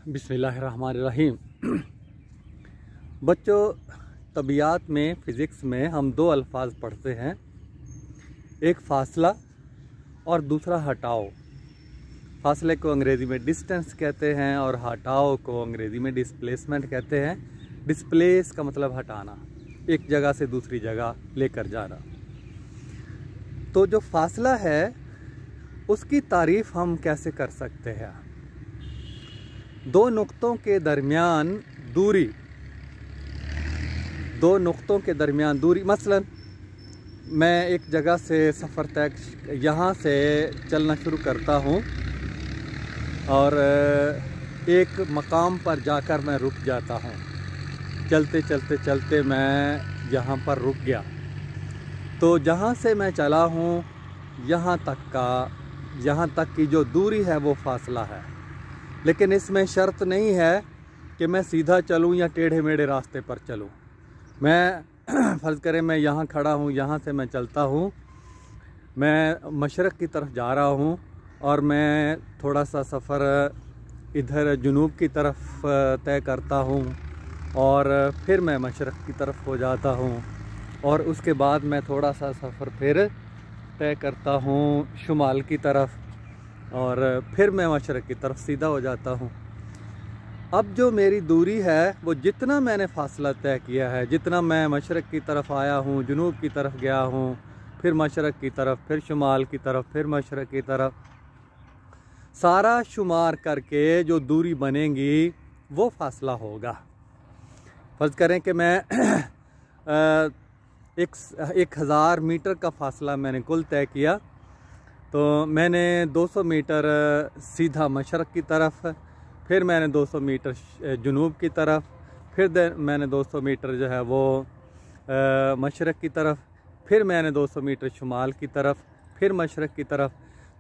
बिस्मिल्लाहिर्रहमानिर्रहीम। बच्चों, तबीयात में, फ़िज़िक्स में हम दो अल्फाज पढ़ते हैं, एक फ़ासला और दूसरा हटाओ। फ़ासले को अंग्रेज़ी में डिस्टेंस कहते हैं और हटाओ को अंग्रेज़ी में डिस्प्लेसमेंट कहते हैं। डिस्प्लेस का मतलब हटाना, एक जगह से दूसरी जगह लेकर जाना। तो जो फ़ासला है उसकी तारीफ़ हम कैसे कर सकते हैं? दो नुक्तों के दरमियान दूरी, मसलन मैं एक जगह से सफ़र तय यहाँ से चलना शुरू करता हूँ और एक मकाम पर जाकर मैं रुक जाता हूँ। चलते चलते चलते मैं यहाँ पर रुक गया, तो जहाँ से मैं चला हूँ यहाँ तक की जो दूरी है वो फ़ासला है। लेकिन इसमें शर्त नहीं है कि मैं सीधा चलूँ या टेढ़े मेढ़े रास्ते पर चलूँ। मैं फ़र्ज़ करें मैं यहाँ खड़ा हूँ, यहाँ से मैं चलता हूँ, मैं मशरक़ की तरफ जा रहा हूँ और मैं थोड़ा सा सफ़र इधर जुनूब की तरफ तय करता हूँ और फिर मैं मशरक़ की तरफ हो जाता हूँ और उसके बाद मैं थोड़ा सा सफ़र फिर तय करता हूँ शुमाल की तरफ और फिर मैं मशरक़ की तरफ सीधा हो जाता हूँ। अब जो मेरी दूरी है वो जितना मैंने फ़ासला तय किया है, जितना मैं मशरक़ की तरफ आया हूँ, जुनूब की तरफ गया हूँ, फिर मशरक़ की तरफ, फिर शुमाल की तरफ, फिर मशरक़ की तरफ, सारा शुमार करके जो दूरी बनेगी वो फ़ासला होगा। फ़र्ज़ करें कि मैं 1000 मीटर का फ़ासला मैंने कुल तय किया, तो मैंने 200 मीटर सीधा मशरक़ की तरफ, फिर मैंने 200 मीटर जुनूब की तरफ, फिर मैंने 200 मीटर जो है वो मशरक़ की तरफ, फिर मैंने 200 मीटर शुमाल की तरफ, फिर मशरक़ की तरफ।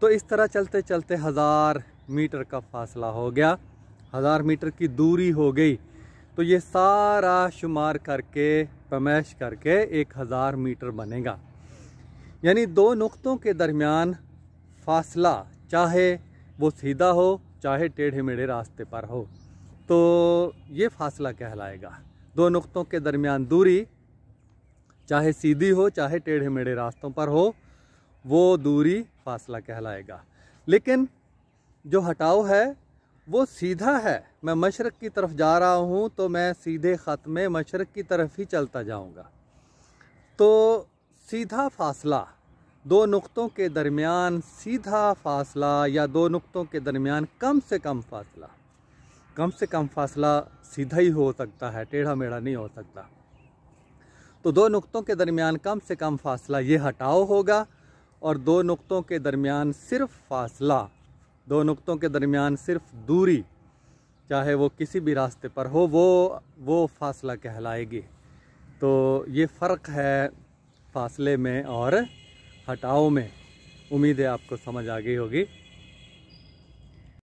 तो इस तरह चलते चलते 1000 मीटर का फ़ासला हो गया, 1000 मीटर की दूरी हो गई। तो ये सारा शुमार करके, पैमाइश करके 1000 मीटर बनेगा। यानी दो नुक्तों के दरमियान फ़ासला, चाहे वो सीधा हो चाहे टेढ़े मेढ़े रास्ते पर हो, तो ये फ़ासला कहलाएगा। दो नुक्तों के दरमियान दूरी चाहे सीधी हो चाहे टेढ़े मेढ़े रास्तों पर हो, वो दूरी फ़ासला कहलाएगा। लेकिन जो हटाओ है वो सीधा है। मैं मशरक़ की तरफ जा रहा हूँ तो मैं सीधे ख़त में मशरक़ की तरफ ही चलता जाऊँगा। तो सीधा फ़ासला, दो नुक्तों के दरमियान सीधा फ़ासला या दो नुक्तों के दरमियान कम से कम फ़ासला सीधा ही हो सकता है, टेढ़ा मेढ़ा नहीं हो सकता। तो दो नुक्तों के दरमियान कम से कम फ़ासला ये हटाओ होगा और दो नुक्तों के दरमियान सिर्फ़ फ़ासला, दो नुक्तों के दरमियान सिर्फ़ दूरी, चाहे वो किसी भी रास्ते पर हो, वो फ़ासला कहलाएगी। तो ये फ़र्क है फ़ासले में और हटाओ में। उम्मीद है आपको समझ आ गई होगी।